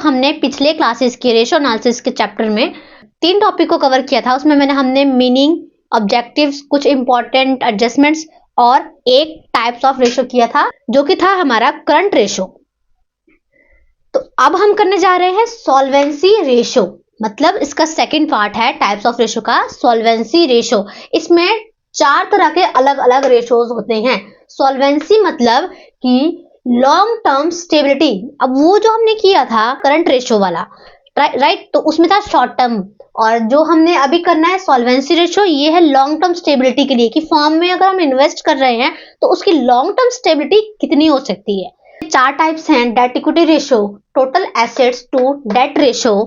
हमने पिछले क्लासेस के रेशो एनालिसिस के चैप्टर में 3 टॉपिक को कवर किया था। उसमें हमने मीनिंग, ऑब्जेक्टिव्स, कुछ इंपॉर्टेंट एडजस्टमेंट्स और एक टाइप्स ऑफ रेशो किया था, जो कि था हमारा करंट रेशो। तो अब हम करने जा रहे हैं सॉल्वेंसी रेशो, मतलब इसका सेकंड पार्ट है टाइप्स ऑफ रेशो का, सॉल्वेंसी रेशो। इसमें 4 तरह के अलग अलग रेशोज होते हैं। सॉल्वेंसी मतलब कि लॉन्ग टर्म स्टेबिलिटी। अब वो जो हमने किया था करंट रेशो वाला, राइट, तो उसमें था शॉर्ट टर्म, और जो हमने अभी करना है सॉल्वेंसी रेशो, ये है लॉन्ग टर्म स्टेबिलिटी के लिए, कि फर्म में अगर हम इन्वेस्ट कर रहे हैं तो उसकी लॉन्ग टर्म स्टेबिलिटी कितनी हो सकती है। 4 टाइप्स हैं: debt equity ratio, total assets to debt ratio,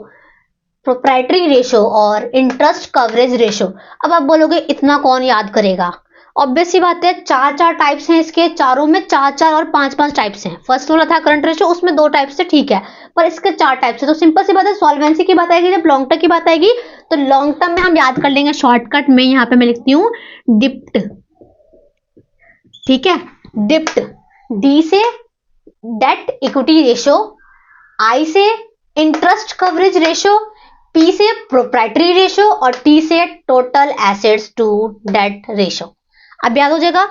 proprietary ratio और इंटरेस्ट कवरेज रेशो। अब आप बोलोगे इतना कौन याद करेगा? ऑब्वियस सी बात है, 4 टाइप्स हैं इसके, चारों में 4 और 5 टाइप्स हैं। फर्स्ट वाला था करंट रेशो, उसमें 2 टाइप्स से ठीक है, पर इसके 4 टाइप्स है। तो सिंपल सी बात है, सॉल्वेंसी की बात आएगी, जब लॉन्ग टर्म की बात आएगी तो लॉन्ग टर्म में हम याद कर लेंगे शॉर्टकट में। यहाँ पे मैं लिखती हूँ डिप्ट, ठीक है, डिप्ट। डी से डेट इक्विटी रेशो, आई से इंटरेस्ट कवरेज रेशो, पी से प्रोप्राइटरी रेशो और टी से total assets to debt ratio. अब याद हो जाएगा,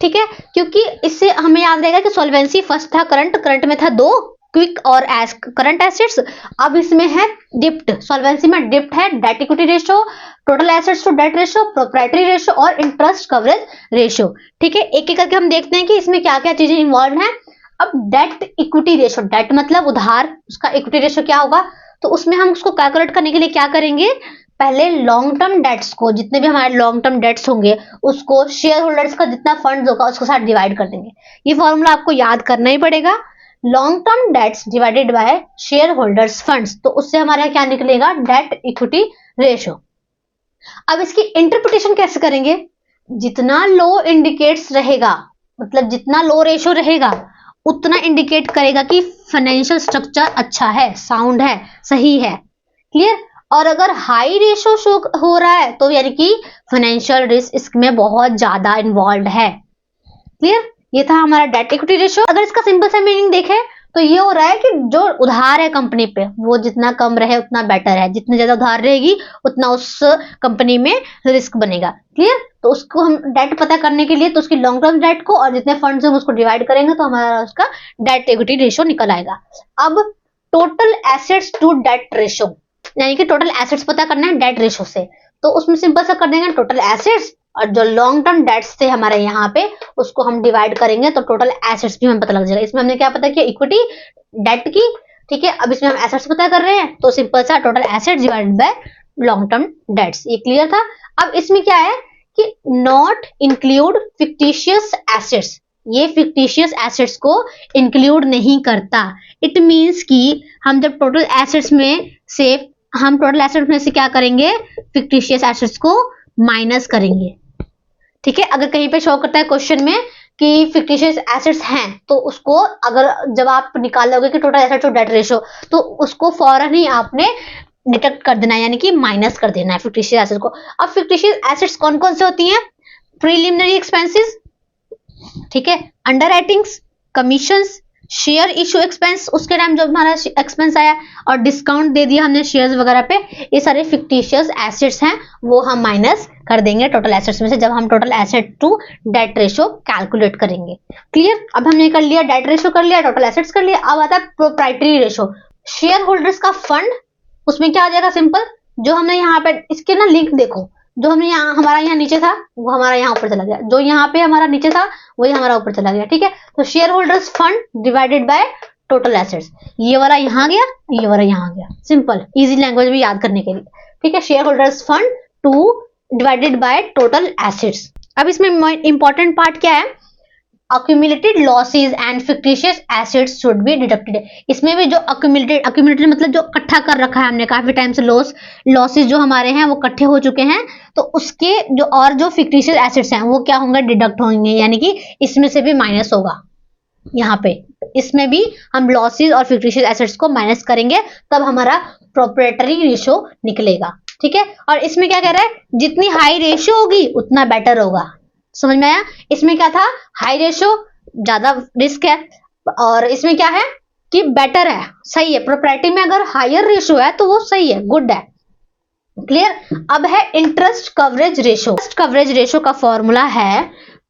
ठीक है, क्योंकि इससे हमें याद रहेगा कि सॉल्वेंसी फर्स्ट था करंट में था 2 क्विक और करंट एसेट्स। अब इसमें है डिप्ट, सॉल्वेंसी में डिप्ट है debt equity ratio, total assets to debt ratio, proprietary ratio और इंटरेस्ट कवरेज रेशो। ठीक है, एक एक करके हम देखते हैं कि इसमें क्या क्या चीजें इन्वॉल्व हैं। अब डेट इक्विटी रेशो, डेट मतलब उधार, उसका इक्विटी रेशो क्या होगा, तो उसमें हम उसको कैलकुलेट करने के लिए क्या करेंगे, पहले लॉन्ग टर्म डेट्स को, जितने भी हमारे लॉन्ग टर्म डेट्स होंगे उसको शेयर होल्डर्स का जितना फंड होगा उसके साथ डिवाइड कर देंगे। ये फॉर्मूला आपको याद करना ही पड़ेगा, long term debts divided by share holders funds. तो उससे हमारा क्या निकलेगा, डेट इक्विटी रेशो। अब इसकी इंटरप्रिटेशन कैसे करेंगे, जितना लो इंडिकेट्स रहेगा, मतलब जितना लो रेशो रहेगा उतना इंडिकेट करेगा कि फाइनेंशियल स्ट्रक्चर अच्छा है, साउंड है, सही है, क्लियर। और अगर हाई रेशो शो हो रहा है तो यानी कि फाइनेंशियल रिस्क इसमें बहुत ज्यादा इन्वॉल्व है, क्लियर। ये था हमारा डेट इक्विटी रेशो। अगर इसका सिंपल सा मीनिंग देखें तो ये हो रहा है कि जो उधार है कंपनी पे वो जितना कम रहे उतना बेटर है, जितनी ज्यादा उधार रहेगी उतना उस कंपनी में रिस्क बनेगा, क्लियर। तो उसको हम डेट पता करने के लिए तो उसकी लॉन्ग टर्म डेट को और जितने फंड्स हम उसको डिवाइड करेंगे तो हमारा उसका डेट इक्विटी रेशो निकल आएगा। अब total assets to debt ratio, यानी कि टोटल एसेट्स पता करना है डेट रेशो से, तो उसमें सिंपल सा कर देंगे टोटल एसेट्स, और जो लॉन्ग टर्म डेट्स थे हमारे यहाँ पे उसको हम डिवाइड करेंगे तो टोटल एसेट्स भी हमें पता लग जाएगा। इसमें हमने क्या पता किया, इक्विटी डेट की, ठीक है। अब इसमें हम एसेट्स पता कर रहे हैं तो सिंपल सा total assets divided by long term debts, ये क्लियर था। अब इसमें क्या है कि नॉट इंक्लूड फिक्टिशियस एसेट्स, ये फिक्टिशियस एसेट्स को इंक्लूड नहीं करता। इट मींस कि हम जब टोटल एसेट्स में से हम टोटल एसेट्स में से क्या करेंगे, फिक्टिशियस एसेट्स को माइनस करेंगे, ठीक है। अगर कहीं पे शो करता है क्वेश्चन में कि फिक्टिशियस एसेट्स हैं तो उसको अगर जब आप निकालोगे कि total assets to debt ratio तो उसको फौरन ही आपने डिडक्ट कर देना है, यानी कि माइनस कर देना है फिक्टिशियस एसेट्स को। अब फिक्टिशियस एसेट्स कौन कौन से होती हैं, प्रीलिमिनरी एक्सपेंसेस, ठीक है, under writings, commissions, share issue expense, उसके टाइम जब हमारा एक्सपेंस आया, और डिस्काउंट दे दिया हमने शेयर्स वगैरह पे, ये सारे फिक्टिशियस एसेट्स हैं, वो हम माइनस कर देंगे टोटल एसेट्स में से जब हम total asset to debt ratio calculate करेंगे, क्लियर। अब हमने कर लिया डेट रेशो, कर लिया टोटल एसेट्स, कर लिया। अब आता है प्रोप्राइटरी रेशो, शेयर होल्डर्स का फंड। उसमें क्या आ जाएगा, सिंपल, जो हमने यहाँ पे इसके ना लिंक देखो, जो हमने यहाँ हमारा यहाँ नीचे था वो हमारा यहाँ ऊपर चला गया, जो यहाँ पे हमारा नीचे था वही हमारा ऊपर चला गया, ठीक है। तो share holders fund divided by total assets, ये वाला यहाँ गया, ये वाला यहाँ गया, सिंपल इजी लैंग्वेज में याद करने के लिए, ठीक है। Share holders fund two divided by total assets. अब इसमें इंपॉर्टेंट पार्ट क्या है, accumulated losses and fictitious assets should be deducted। इसमें भी जो accumulated मतलब जो इकट्ठा कर रखा है हमने काफी टाइम से, लॉसेस जो हमारे हैं वो इकट्ठे हो चुके हैं, तो उसके जो और जो fictitious assets हैं वो क्या होंगे, डिडक्ट होंगे, यानी कि इसमें से भी माइनस होगा। यहाँ पे इसमें भी हम लॉसेस और fictitious assets को माइनस करेंगे तब हमारा प्रोप्राइटरी रेशो निकलेगा, ठीक है। और इसमें क्या कह रहा है, जितनी हाई रेशो होगी उतना बेटर होगा, समझ में आया। इसमें क्या था, हाई रेशो ज्यादा रिस्क है, और इसमें क्या है कि बेटर है, सही है। प्रोप्राइटरी में अगर हायर रेशो है तो वो सही है, गुड है। क्लियर। अब है interest coverage ratio. Interest coverage ratio का फॉर्मूला है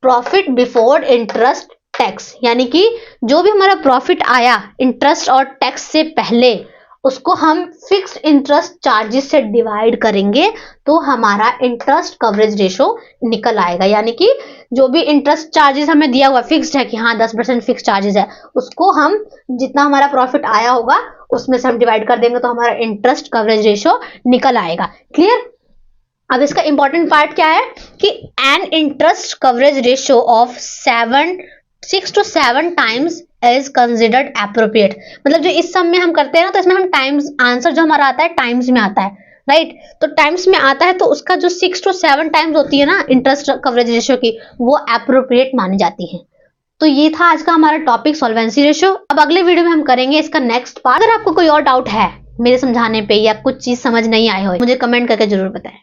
प्रॉफिट बिफोर इंटरेस्ट टैक्स, यानी कि जो भी हमारा प्रॉफिट आया इंटरेस्ट और टैक्स से पहले, उसको हम फिक्स्ड इंटरेस्ट चार्जेस से डिवाइड करेंगे तो हमारा इंटरेस्ट कवरेज रेशो निकल आएगा। यानी कि जो भी इंटरेस्ट चार्जेस हमें दिया हुआ फिक्स्ड है कि हाँ 10% फिक्स चार्जेस है, उसको हम जितना हमारा प्रॉफिट आया होगा उसमें से हम डिवाइड कर देंगे तो हमारा इंटरेस्ट कवरेज रेशो निकल आएगा। क्लियर। अब इसका इंपॉर्टेंट पार्ट क्या है कि an interest coverage ratio of 6 to 7 times is considered appropriate. मतलब जो इस सम में हम करते हैं ना, तो इसमें हम टाइम्स, आंसर जो हमारा आता है टाइम्स में आता है, राइट। तो टाइम्स में आता है तो उसका जो 6 to 7 टाइम्स होती है ना इंटरेस्ट कवरेज रेशियो की, वो एप्रोप्रिएट मानी जाती है। तो ये था आज का हमारा टॉपिक सॉल्वेंसी रेशियो। अब अगले वीडियो में हम करेंगे इसका नेक्स्ट पार्ट। अगर आपको कोई और डाउट है मेरे समझाने पे या कुछ चीज समझ नहीं आई हो, मुझे कमेंट करके जरूर बताएं।